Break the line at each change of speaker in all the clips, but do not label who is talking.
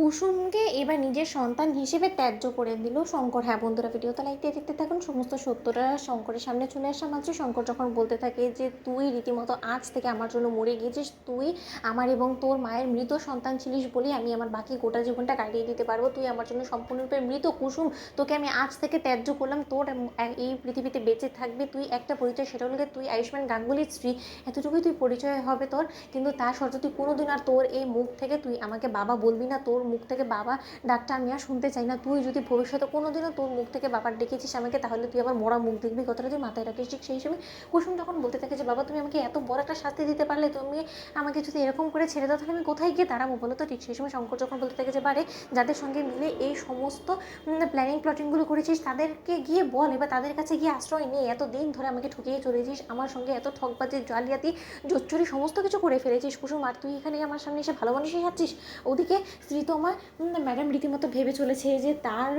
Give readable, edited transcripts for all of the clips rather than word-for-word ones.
কুসুমকে এবার নিজের সন্তান হিসেবে ত্যায্য করে দিল শঙ্কর। হ্যাঁ বন্ধুরা, ভিডিওতে লাইক দিয়ে দেখতে থাকুন। সমস্ত সত্যটা শঙ্করের সামনে চলে আসা মাত্র শঙ্কর যখন বলতে থাকে যে তুই রীতিমতো আজ থেকে আমার জন্য মরে গিয়েছিস, তুই আমার এবং তোর মায়ের মৃত সন্তান ছিলিস বলেই আমি আমার বাকি গোটা জীবনটা কাটিয়ে দিতে পারবো। তুই আমার জন্য সম্পূর্ণরূপে মৃত কুসুম, তোকে আমি আজ থেকে ত্যায্য করলাম। তোর এই পৃথিবীতে বেঁচে থাকবে তুই একটা পরিচয়, সেটা হলো তুই আয়ুষ্মান গাঙ্গুলির স্ত্রী, এতটুকুই তুই পরিচয় হবে তোর। কিন্তু তা সত্ত্বেও তুই কোনোদিন আর তোর এই মুখ থেকে তুই আমাকে বাবা বলবি না, তোর মুখ থেকে বাবা ডাকটা আমি আর শুনতে চাই না। তুই যদি ভবিষ্যতে কোনোদিনও তোর মুখ থেকে বাবার ডেকেছিস আমাকে, তাহলে তুই আবার মরা মুখ দেখবি, কথাটা তুই মাথায় রাখিস। ঠিক সেই সময় কুসুম যখন বলতে থাকে যে বাবা তুমি আমাকে এত বড় একটা শাস্তি দিতে পারলে, তুমি আমাকে যদি এরকম করে ছেড়ে দাও তাহলে আমি কোথায় গিয়ে দাঁড়াবো বলো তো। ঠিক সেই সময় শঙ্কর যখন বলতে থাকে যে বারে যাদের সঙ্গে মিলে এই সমস্ত প্ল্যানিং প্লটিংগুলো করেছিস তাদেরকে গিয়ে বল, এবার তাদের কাছে গিয়ে আশ্রয় নেই। এত দিন ধরে আমাকে ঠকিয়ে চলেছিস, আমার সঙ্গে এত ঠকবাজি জালিয়াতি জোচ্চুরি সমস্ত কিছু করে ফেলেছিস কুসুম, আর তুই এখানে আমার সামনে এসে ভালো মানুষই যাচ্ছিস। ওদিকে শ্রীতমা ম্যাডাম রীতিমতো ভেবে চলেছে যে তার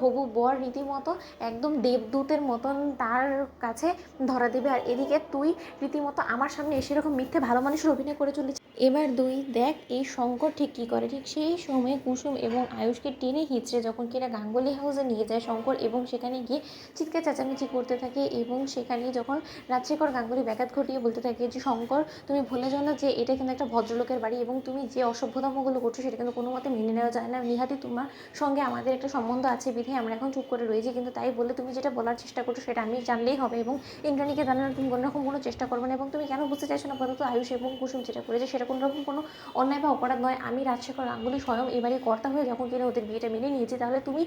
হবু বর রীতিমতো একদম দেবদূতের মতন তার কাছে ধরা দেবে, আর এদিকে তুই রীতিমতো আমার সামনে এসে এরকম মিথ্যে ভালো মানুষের অভিনয় করে চলেছিস। এবার দুই দেখ এই শঙ্কর ঠিক কী করে। ঠিক সেই সময় কুসুম এবং আয়ুষকে টেনে হিঁচড়ে যখন কিনা গাঙ্গুলি হাউসে নিয়ে যায় শঙ্কর, এবং সেখানে গিয়ে চিৎকার চেঁচামেচি করতে থাকে, এবং সেখানে যখন রাজশেখর গাঙ্গুলি ব্যাঘাত ঘটিয়ে বলতে থাকে যে শঙ্কর তুমি ভুলে যাও না যে এটা কিন্তু একটা ভদ্রলোকের বাড়ি, এবং তুমি যে অসভ্যতামগুলো করছো সেটা কিন্তু কোনো মতে মেনে নেওয়া যায় না। নিহাতি তোমার সঙ্গে আমাদের একটা সম্বন্ধ আছে বিধে আমরা এখন চুপ করে রয়েছি, কিন্তু তাই বলে তুমি যেটা বলার চেষ্টা করছো সেটা আমি জানলেই হবে, এবং ইন্দ্রাণীকে জানানোর তুমি কোনোরকম কোনো চেষ্টা করবে না। এবং তুমি কেন বুঝতে চাইছো না বলো তো, আয়ুষ এবং কুসুম যেটা করেছে সেটা কোনোরকম কোনো অন্যায় বা অপরাধ নয়। আমি রাজশেখর গাঙ্গুলি স্বয়ং এবারে কর্তা হয়ে যখন কিনা ওদের বিয়েটা মেনে নিয়েছি, তাহলে তুমি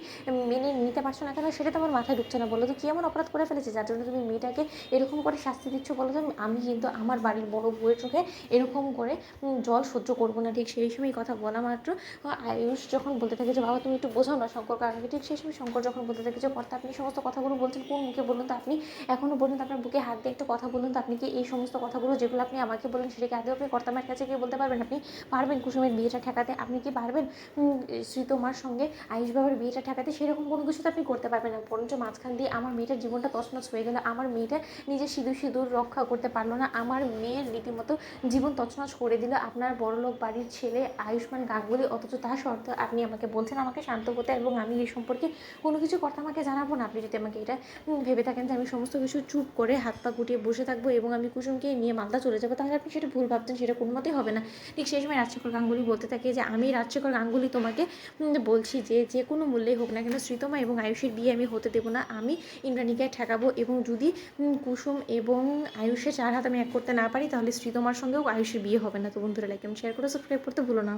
মেনে নিতে পারছো না কেন সেটা তোমার মাথায় ঢুকছে না বলো তো। কী এমন অপরাধ করে ফেলেছে যার জন্য তুমি মেয়েটাকে এরকম করে শাস্তি দিচ্ছ বলো তো। আমি কিন্তু আমার বাড়ির বড় বউয়ের চোখে এরকম করে জল সহ্য করবো না। ঠিক সেই সময় কথা বলা মাত্র আয়ুষ যখন বলতে থাকে যে বাবা তুমি একটু বোঝাও না শঙ্কর কাকাকে। ঠিক সেই সময় শঙ্কর যখন বলতে থাকে যে কর্তা আপনি সমস্ত কথাগুলো বলছেন কোন মুখে বলুন তো, আপনি এখনও পর্যন্ত আপনার বুকে হাত দিয়ে একটা কথা বলুন তো, আপনি কি এই সমস্ত কথাগুলো যেগুলো আপনি আমাকে বললেন সেটাকে আদৌ আপনি কর্তামার কাছে গিয়ে বলতে পারবেন? আপনি পারবেন কুসুমের বিয়েটা ঠেকাতে? আপনি কি পারবেন শ্রীতমার সঙ্গে আয়ুষ বাবার বিয়েটা ঠেকাতে? সেরকম কোনো কিছু তো আপনি করতে পারবেন না। বরঞ্চ মাঝখান দিয়ে আমার মেয়েটার জীবনটা তছনছ হয়ে গেল, আমার মেয়েটা নিজের সিঁদুর রক্ষা করতে পারলো না, আমার মেয়ের রীতিমতো জীবন তছনছ করে দিল আপনার বড়লোক বাড়ির ছেলে আয়ুষ্মান গাঙ্গুলি। অথচ তা সত্ত্বেও আপনি আমাকে বলছেন আমাকে শান্ত হতে, এবং আমি এই সম্পর্কে কোনো কিছু কথা আমাকে জানাবো না। আপনি যদি আমাকে এটা ভেবে থাকেন যে আমি সমস্ত কিছু চুপ করে হাত পা গুটিয়ে বসে থাকবো এবং আমি কুসুমকে নিয়ে মালদা চলে যাবো, তাহলে আপনি সেটা ভুল ভাবছেন, সেটা কোনো মতেই হবে না। ঠিক সেই সময় রাজশেখর গাঙ্গুলি বলতে থাকে যে আমি রাজশেখর গাঙ্গুলি তোমাকে বলছি যে যে কোনো মূল্যেই হোক না কেন শ্রীতমা এবং আয়ুষের বিয়ে আমি হতে দেবো না। আমি ইন্দ্রাণীকে ঠেকাবো, এবং যদি কুসুম এবং আয়ুষের চার হাত আমি এক করতে না পারি তাহলে শ্রীতমার সঙ্গেও আয়ুষের বিয়ে হবে না। তো বন্ধুরা লাইক এবং শেয়ার করে সাবস্ক্রাইব করতে ভুলো না।